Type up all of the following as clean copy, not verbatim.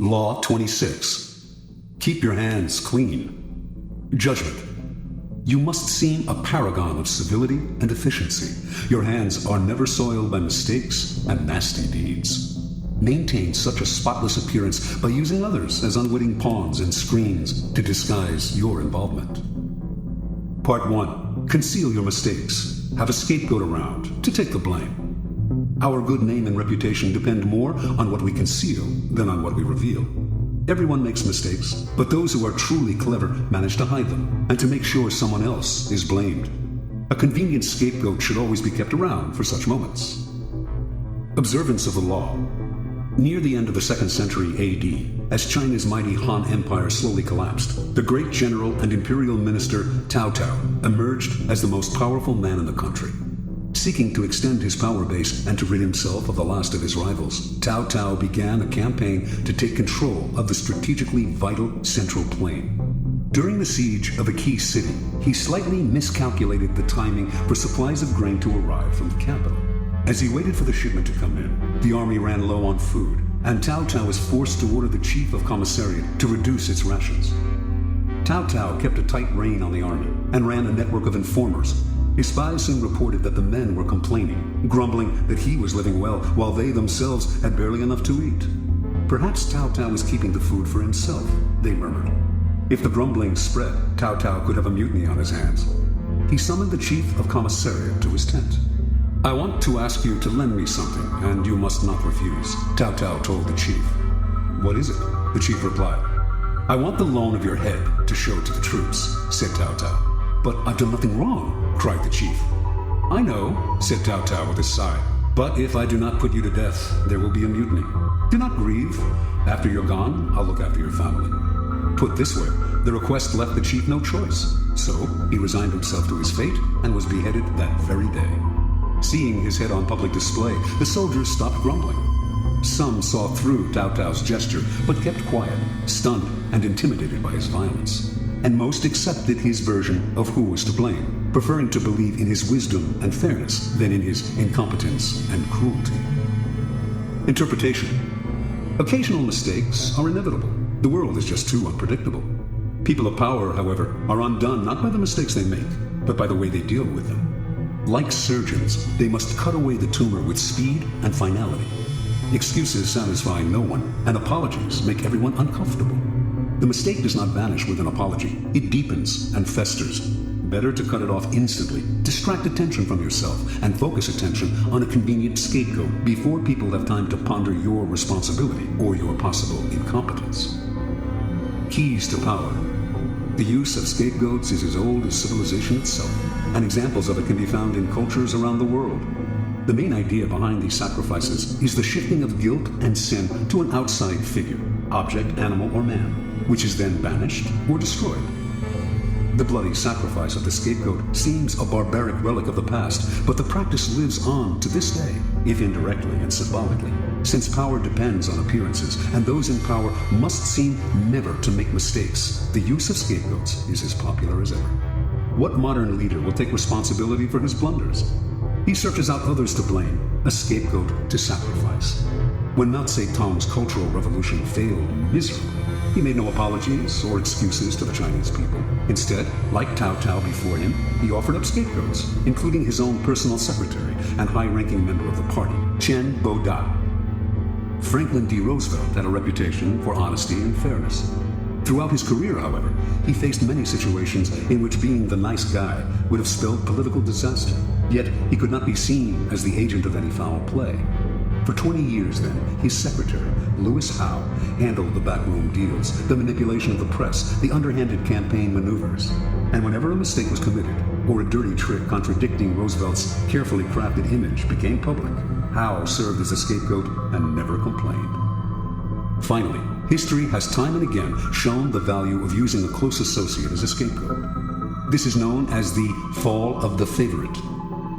Law 26. Keep your hands clean. Judgment. You must seem a paragon of civility and efficiency. Your hands are never soiled by mistakes and nasty deeds. Maintain such a spotless appearance by using others as unwitting pawns and screens to disguise your involvement. Part 1. Conceal your mistakes. Have a scapegoat around to take the blame. Our good name and reputation depend more on what we conceal than on what we reveal. Everyone makes mistakes, but those who are truly clever manage to hide them and to make sure someone else is blamed. A convenient scapegoat should always be kept around for such moments. Observance of the law. Near the end of the 2nd century AD, as China's mighty Han Empire slowly collapsed, the great general and imperial minister Cao Cao emerged as the most powerful man in the country. Seeking to extend his power base and to rid himself of the last of his rivals, Cao Cao began a campaign to take control of the strategically vital Central Plain. During the siege of a key city, he slightly miscalculated the timing for supplies of grain to arrive from the capital. As he waited for the shipment to come in, the army ran low on food, and Cao Cao was forced to order the chief of commissariat to reduce its rations. Cao Cao kept a tight rein on the army and ran a network of informers. His spies soon reported that the men were complaining, grumbling that he was living well while they themselves had barely enough to eat. Perhaps Cao Cao was keeping the food for himself, they murmured. If the grumbling spread, Cao Cao could have a mutiny on his hands. He summoned the chief of commissariat to his tent. "I want to ask you to lend me something, and you must not refuse," Cao Cao told the chief. "What is it?" the chief replied. "I want the loan of your head to show to the troops," said Cao Cao. "But I've done nothing wrong," cried the chief. "I know," said Cao Cao with a sigh. "But if I do not put you to death, there will be a mutiny. Do not grieve. After you're gone, I'll look after your family." Put this way, the request left the chief no choice. So he resigned himself to his fate and was beheaded that very day. Seeing his head on public display, the soldiers stopped grumbling. Some saw through Cao Cao's gesture, but kept quiet, stunned and intimidated by his violence. And most accepted his version of who was to blame, preferring to believe in his wisdom and fairness than in his incompetence and cruelty. Interpretation. Occasional mistakes are inevitable. The world is just too unpredictable. People of power, however, are undone not by the mistakes they make, but by the way they deal with them. Like surgeons, they must cut away the tumor with speed and finality. Excuses satisfy no one, and apologies make everyone uncomfortable. The mistake does not vanish with an apology. It deepens and festers. Better to cut it off instantly, distract attention from yourself, and focus attention on a convenient scapegoat before people have time to ponder your responsibility or your possible incompetence. Keys to power. The use of scapegoats is as old as civilization itself, and examples of it can be found in cultures around the world. The main idea behind these sacrifices is the shifting of guilt and sin to an outside figure, object, animal, or man, which is then banished or destroyed. The bloody sacrifice of the scapegoat seems a barbaric relic of the past, but the practice lives on to this day, if indirectly and symbolically, since power depends on appearances, and those in power must seem never to make mistakes. The use of scapegoats is as popular as ever. What modern leader will take responsibility for his blunders? He searches out others to blame, a scapegoat to sacrifice. When Mao Zedong's Cultural Revolution failed miserably, he made no apologies or excuses to the Chinese people. Instead, like Cao Cao before him, he offered up scapegoats, including his own personal secretary and high-ranking member of the party, Chen Boda. Franklin D. Roosevelt had a reputation for honesty and fairness. Throughout his career, however, he faced many situations in which being the nice guy would have spelled political disaster. Yet he could not be seen as the agent of any foul play. For 20 years then, his secretary, Louis Howe, handled the backroom deals, the manipulation of the press, the underhanded campaign maneuvers. And whenever a mistake was committed, or a dirty trick contradicting Roosevelt's carefully crafted image became public, Howe served as a scapegoat and never complained. Finally, history has time and again shown the value of using a close associate as a scapegoat. This is known as the fall of the favorite.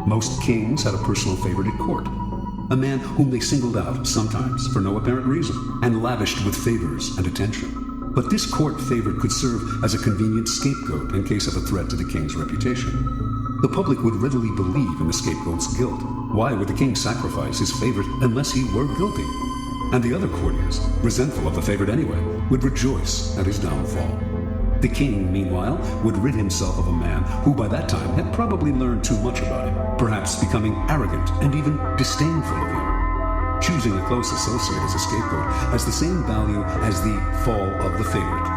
Most kings had a personal favorite at court, a man whom they singled out, sometimes for no apparent reason, and lavished with favors and attention. But this court favorite could serve as a convenient scapegoat in case of a threat to the king's reputation. The public would readily believe in the scapegoat's guilt. Why would the king sacrifice his favorite unless he were guilty? and the other courtiers, resentful of the favorite anyway, would rejoice at his downfall. The king, meanwhile, would rid himself of a man who by that time had probably learned too much about him, perhaps becoming arrogant and even disdainful of him. Choosing a close associate as a scapegoat has the same value as the fall of the favorite.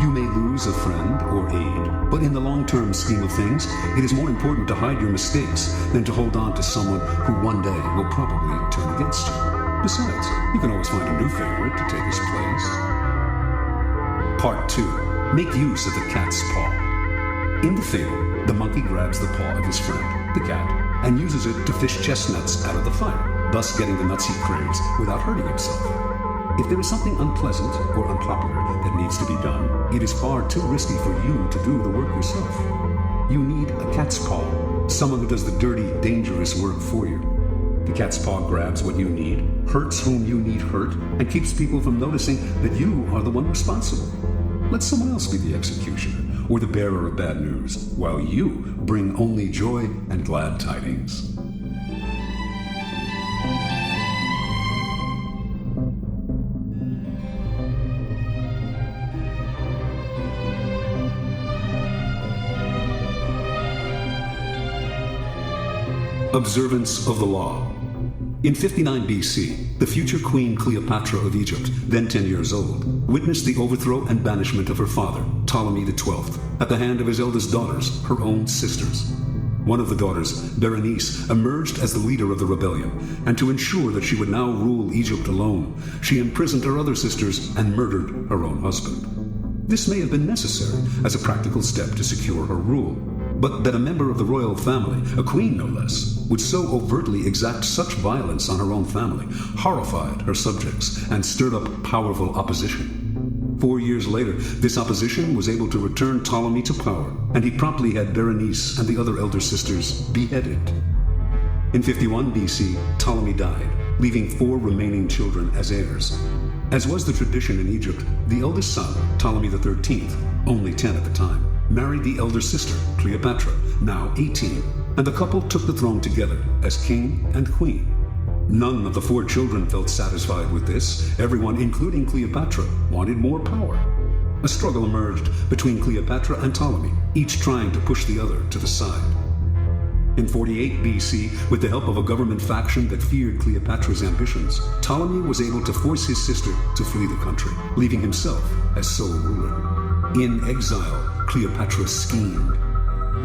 You may lose a friend or aid, but in the long-term scheme of things, it is more important to hide your mistakes than to hold on to someone who one day will probably turn against you. Besides, you can always find a new favorite to take his place. Part 2. Make use of the cat's paw. In the fable, the monkey grabs the paw of his friend, the cat, and uses it to fish chestnuts out of the fire, thus getting the nuts he craves without hurting himself. If there is something unpleasant or unpopular that needs to be done, it is far too risky for you to do the work yourself. You need a cat's paw, someone who does the dirty, dangerous work for you. The cat's paw grabs what you need, hurts whom you need hurt, and keeps people from noticing that you are the one responsible. Let someone else be the executioner or the bearer of bad news, while you bring only joy and glad tidings. Observance of the law. In 59 BC, the future Queen Cleopatra of Egypt, then 10 years old, witnessed the overthrow and banishment of her father, Ptolemy XII, at the hand of his eldest daughters, her own sisters. One of the daughters, Berenice, emerged as the leader of the rebellion, and to ensure that she would now rule Egypt alone, she imprisoned her other sisters and murdered her own husband. This may have been necessary as a practical step to secure her rule, but that a member of the royal family, a queen no less, would so overtly exact such violence on her own family horrified her subjects and stirred up powerful opposition. 4 years later, this opposition was able to return Ptolemy to power, and he promptly had Berenice and the other elder sisters beheaded. In 51 BC, Ptolemy died, leaving 4 remaining children as heirs. As was the tradition in Egypt, the eldest son, Ptolemy XIII, only 10 at the time, married the elder sister, Cleopatra, now 18, and the couple took the throne together as king and queen. None of the 4 children felt satisfied with this. Everyone, including Cleopatra, wanted more power. A struggle emerged between Cleopatra and Ptolemy, each trying to push the other to the side. In 48 BC, with the help of a government faction that feared Cleopatra's ambitions, Ptolemy was able to force his sister to flee the country, leaving himself as sole ruler. In exile, Cleopatra schemed.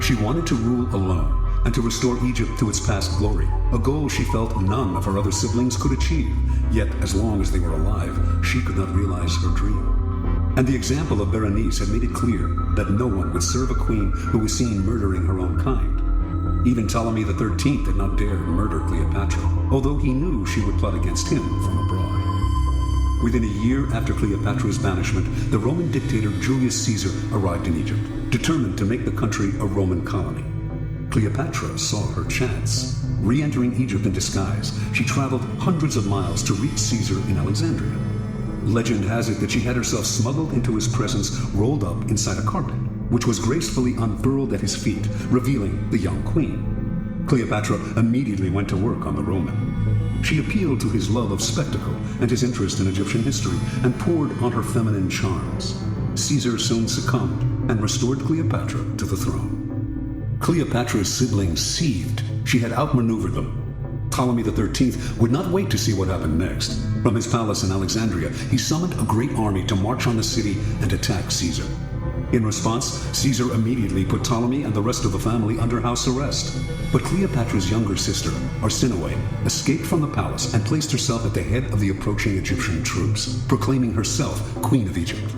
She wanted to rule alone and to restore Egypt to its past glory, a goal she felt none of her other siblings could achieve, yet as long as they were alive, she could not realize her dream. And the example of Berenice had made it clear that no one would serve a queen who was seen murdering her own kind. Even Ptolemy XIII did not dare murder Cleopatra, although he knew she would plot against him from abroad. Within a year after Cleopatra's banishment, the Roman dictator Julius Caesar arrived in Egypt, determined to make the country a Roman colony. Cleopatra saw her chance. Re-entering Egypt in disguise, she traveled hundreds of miles to reach Caesar in Alexandria. Legend has it that she had herself smuggled into his presence, rolled up inside a carpet, which was gracefully unfurled at his feet, revealing the young queen. Cleopatra immediately went to work on the Roman. She appealed to his love of spectacle and his interest in Egyptian history and poured on her feminine charms. Caesar soon succumbed and restored Cleopatra to the throne. Cleopatra's siblings seethed. She had outmaneuvered them. Ptolemy XIII would not wait to see what happened next. From his palace in Alexandria, he summoned a great army to march on the city and attack Caesar. In response, Caesar immediately put Ptolemy and the rest of the family under house arrest. But Cleopatra's younger sister, Arsinoe, escaped from the palace and placed herself at the head of the approaching Egyptian troops, proclaiming herself Queen of Egypt.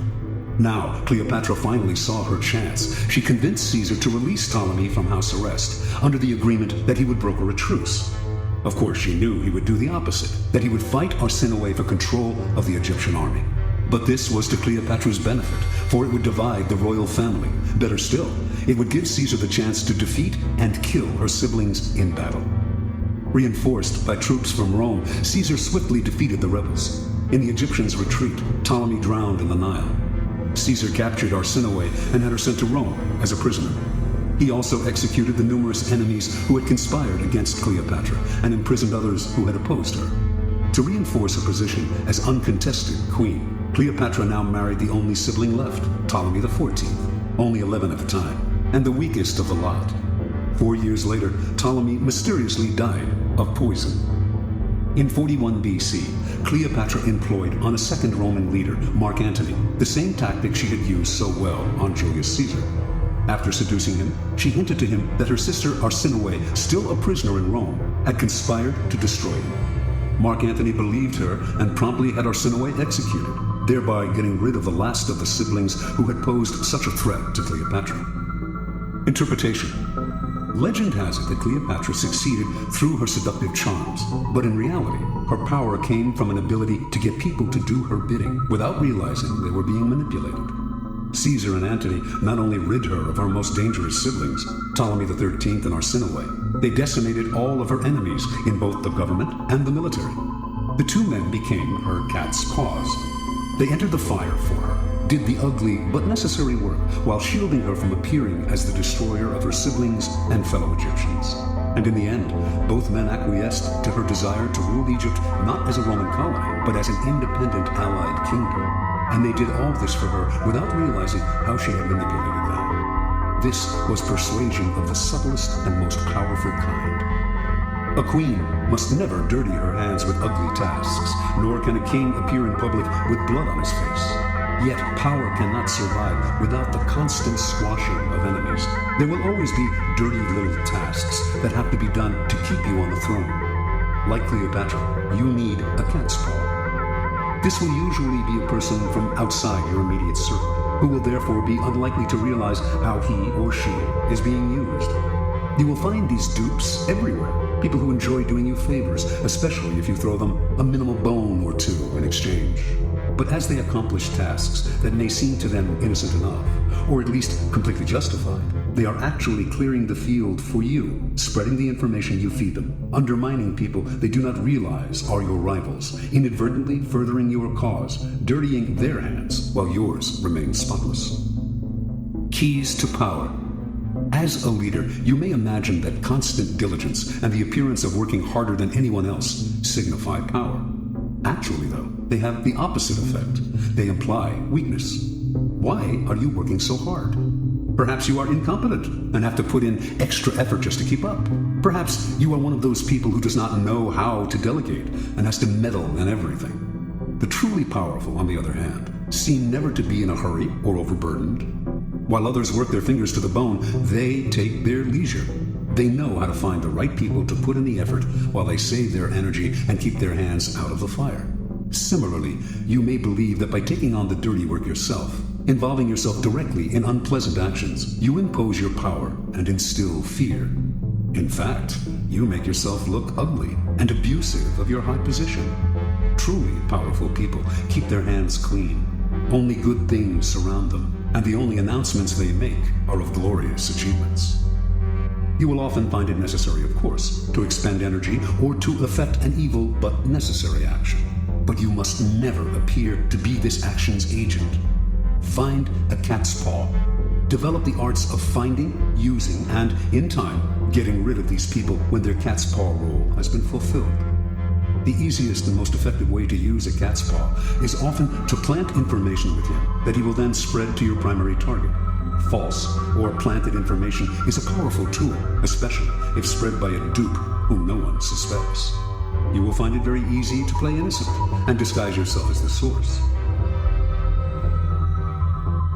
Now, Cleopatra finally saw her chance. She convinced Caesar to release Ptolemy from house arrest, under the agreement that he would broker a truce. Of course, she knew he would do the opposite, that he would fight Arsinoe for control of the Egyptian army. But this was to Cleopatra's benefit, for it would divide the royal family. Better still, it would give Caesar the chance to defeat and kill her siblings in battle. Reinforced by troops from Rome, Caesar swiftly defeated the rebels. In the Egyptians' retreat, Ptolemy drowned in the Nile. Caesar captured Arsinoe and had her sent to Rome as a prisoner. He also executed the numerous enemies who had conspired against Cleopatra and imprisoned others who had opposed her. To reinforce her position as uncontested queen, Cleopatra now married the only sibling left, Ptolemy XIV, only 11 at the time, and the weakest of the lot. 4 years later, Ptolemy mysteriously died of poison. In 41 BC, Cleopatra employed on a second Roman leader, Mark Antony, the same tactic she had used so well on Julius Caesar. After seducing him, she hinted to him that her sister Arsinoe, still a prisoner in Rome, had conspired to destroy him. Mark Antony believed her and promptly had Arsinoe executed, thereby getting rid of the last of the siblings who had posed such a threat to Cleopatra. Interpretation. Legend has it that Cleopatra succeeded through her seductive charms, but in reality, her power came from an ability to get people to do her bidding without realizing they were being manipulated. Caesar and Antony not only rid her of her most dangerous siblings, Ptolemy XIII and Arsinoe, they decimated all of her enemies in both the government and the military. The two men became her cat's paws. They entered the fire for her, did the ugly but necessary work while shielding her from appearing as the destroyer of her siblings and fellow Egyptians. And in the end, both men acquiesced to her desire to rule Egypt not as a Roman colony, but as an independent allied kingdom. And they did all this for her without realizing how she had manipulated them. This was persuasion of the subtlest and most powerful kind. A queen must never dirty her hands with ugly tasks, nor can a king appear in public with blood on his face. Yet power cannot survive without the constant squashing of enemies. There will always be dirty little tasks that have to be done to keep you on the throne. Like Cleopatra, you need a cat's paw. This will usually be a person from outside your immediate circle, who will therefore be unlikely to realize how he or she is being used. You will find these dupes everywhere, people who enjoy doing you favors, especially if you throw them a minimal bone or two in exchange. But as they accomplish tasks that may seem to them innocent enough, or at least completely justified, they are actually clearing the field for you, spreading the information you feed them, undermining people they do not realize are your rivals, inadvertently furthering your cause, dirtying their hands while yours remain spotless. Keys to power. As a leader, you may imagine that constant diligence and the appearance of working harder than anyone else signify power. Actually, though, they have the opposite effect. They imply weakness. Why are you working so hard? Perhaps you are incompetent and have to put in extra effort just to keep up. Perhaps you are one of those people who does not know how to delegate and has to meddle in everything. The truly powerful, on the other hand, seem never to be in a hurry or overburdened. While others work their fingers to the bone, they take their leisure. They know how to find the right people to put in the effort while they save their energy and keep their hands out of the fire. Similarly, you may believe that by taking on the dirty work yourself, involving yourself directly in unpleasant actions, you impose your power and instill fear. In fact, you make yourself look ugly and abusive of your high position. Truly powerful people keep their hands clean. Only good things surround them, and the only announcements they make are of glorious achievements. You will often find it necessary, of course, to expend energy or to effect an evil but necessary action. But you must never appear to be this action's agent. Find a cat's paw. Develop the arts of finding, using, and, in time, getting rid of these people when their cat's paw role has been fulfilled. The easiest and most effective way to use a cat's paw is often to plant information with him that he will then spread to your primary target. False or planted information is a powerful tool, especially if spread by a dupe whom no one suspects. You will find it very easy to play innocent and disguise yourself as the source.